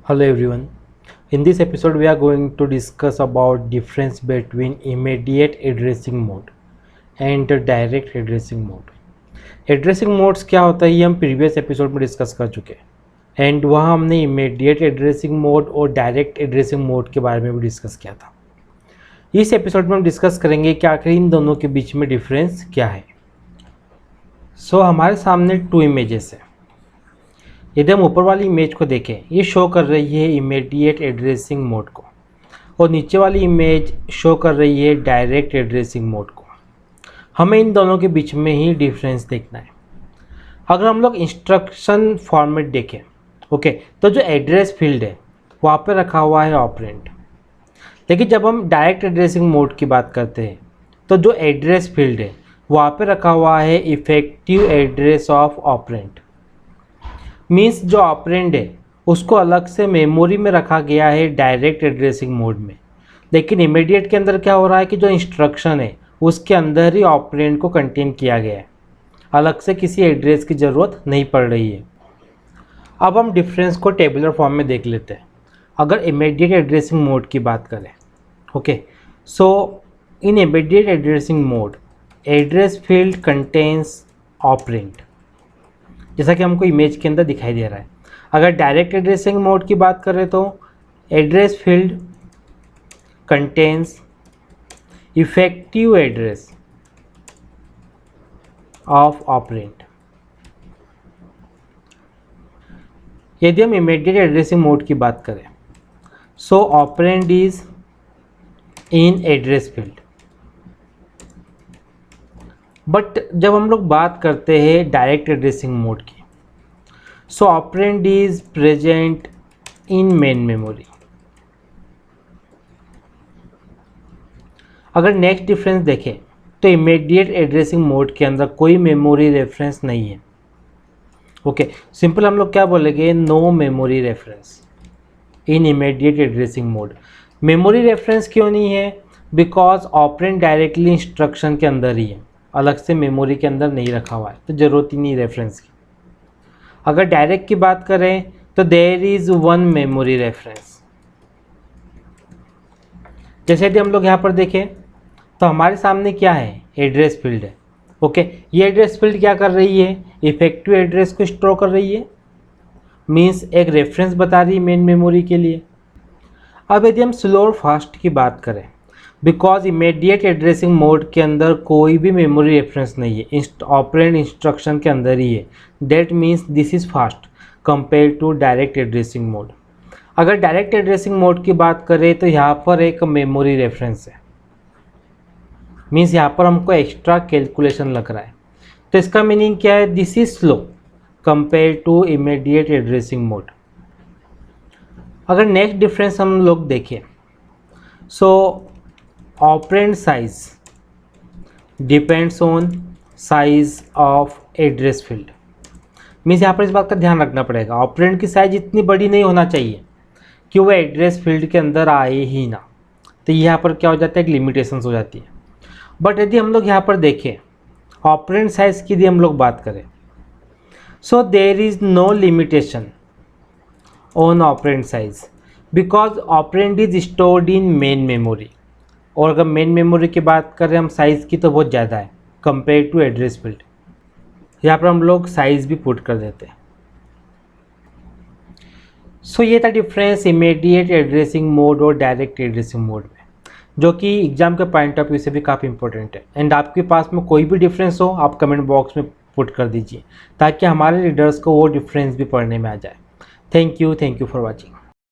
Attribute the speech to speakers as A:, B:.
A: Hello everyone. In this episode we are going to discuss about difference between immediate addressing mode and direct addressing mode. Addressing modes क्या होता है ये हम previous episode में discuss कर चुके हैं एंड वहाँ हमने इमीडिएट एड्रेसिंग मोड और डायरेक्ट एड्रेसिंग मोड के बारे में भी डिस्कस किया था। इस एपिसोड में हम डिस्कस करेंगे कि आखिर इन दोनों के बीच में डिफरेंस क्या है। हमारे सामने टू इमेजेस है। यदि हम ऊपर वाली इमेज को देखें, ये शो कर रही है इमीडिएट एड्रेसिंग मोड को और नीचे वाली इमेज शो कर रही है डायरेक्ट एड्रेसिंग मोड को। हमें इन दोनों के बीच में ही डिफरेंस देखना है। अगर हम लोग इंस्ट्रक्शन फॉर्मेट देखें, तो जो एड्रेस फील्ड है वहाँ पे रखा हुआ है ऑपरेंड। लेकिन जब हम डायरेक्ट एड्रेसिंग मोड की बात करते हैं तो जो एड्रेस फील्ड है वहाँ पे रखा हुआ है effective address of operand. Means जो ऑपरेंड है उसको अलग से मेमोरी में रखा गया है डायरेक्ट एड्रेसिंग मोड में। लेकिन इमीडिएट के अंदर क्या हो रहा है कि जो इंस्ट्रक्शन है उसके अंदर ही ऑपरेंड को कंटेन किया गया है, अलग से किसी एड्रेस की ज़रूरत नहीं पड़ रही है। अब हम डिफरेंस को टेबुलर फॉर्म में देख लेते हैं। अगर इमीडिएट एड्रेसिंग मोड की बात करें, इन immediate addressing mode address field contains operand, जैसा कि हमको इमेज के अंदर दिखाई दे रहा है। अगर डायरेक्ट एड्रेसिंग मोड की बात करें तो address field contains effective address of operand. यदि हम इमीडिएट एड्रेसिंग मोड की बात करें, operand is in address field. But जब हम लोग बात करते हैं डायरेक्ट एड्रेसिंग मोड की, operand is present in main memory. अगर नेक्स्ट डिफरेंस देखें तो इमीडिएट एड्रेसिंग मोड के अंदर कोई मेमोरी रेफरेंस नहीं है। सिंपल हम लोग क्या बोलेंगे, no memory reference in immediate addressing mode. Memory reference क्यों नहीं है? बिकॉज ऑपरेंड डायरेक्टली इंस्ट्रक्शन के अंदर ही है, अलग से मेमोरी के अंदर नहीं रखा हुआ है, तो ज़रूरत ही नहीं रेफरेंस की। अगर डायरेक्ट की बात करें तो there is one memory reference. जैसे यदि हम लोग यहाँ पर देखें तो हमारे सामने क्या है, एड्रेस फील्ड है। ये एड्रेस फील्ड क्या कर रही है, इफेक्टिव एड्रेस को स्टोर कर रही है, मीन्स एक रेफरेंस बता रही है मेन मेमोरी के लिए। अब यदि हम स्लो और फास्ट की बात करें, बिकॉज इमीडिएट एड्रेसिंग मोड के अंदर कोई भी मेमोरी रेफरेंस नहीं है, ऑपरेंड इंस्ट्रक्शन के अंदर ही है, that means this is fast compare to direct addressing mode. अगर डायरेक्ट एड्रेसिंग मोड की बात करें तो यहाँ पर एक मेमोरी रेफरेंस है, मीन्स यहाँ पर हमको एक्स्ट्रा कैलकुलेशन लग रहा है। तो इसका मीनिंग क्या है, this is slow compare to immediate addressing mode. अगर नेक्स्ट डिफरेंस हम लोग देखें, operand size depends on size of address field. Means यहाँ पर इस बात का ध्यान रखना पड़ेगा, ऑपरेंड की साइज इतनी बड़ी नहीं होना चाहिए कि वह एड्रेस फील्ड के अंदर आए ही ना, तो यहाँ पर क्या हो जाता है, एक लिमिटेशंस हो जाती है। बट यदि हम लोग यहाँ पर देखें ऑपरेंड साइज की यदि हम लोग बात करें, there is no limitation on operand size because operand is stored in main memory. और अगर मेन मेमोरी की बात करें हम साइज़ की, तो बहुत ज़्यादा है कंपेयर टू एड्रेस फील्ड। यहाँ पर हम लोग साइज़ भी पुट कर देते हैं। ये था डिफरेंस इमीडिएट एड्रेसिंग मोड और डायरेक्ट एड्रेसिंग मोड में, जो कि एग्जाम के पॉइंट ऑफ व्यू से भी काफ़ी इंपॉर्टेंट है। एंड आपके पास में कोई भी डिफरेंस हो आप कमेंट बॉक्स में पुट कर दीजिए, ताकि हमारे रीडर्स को वो डिफरेंस भी पढ़ने में आ जाए। Thank you for watching.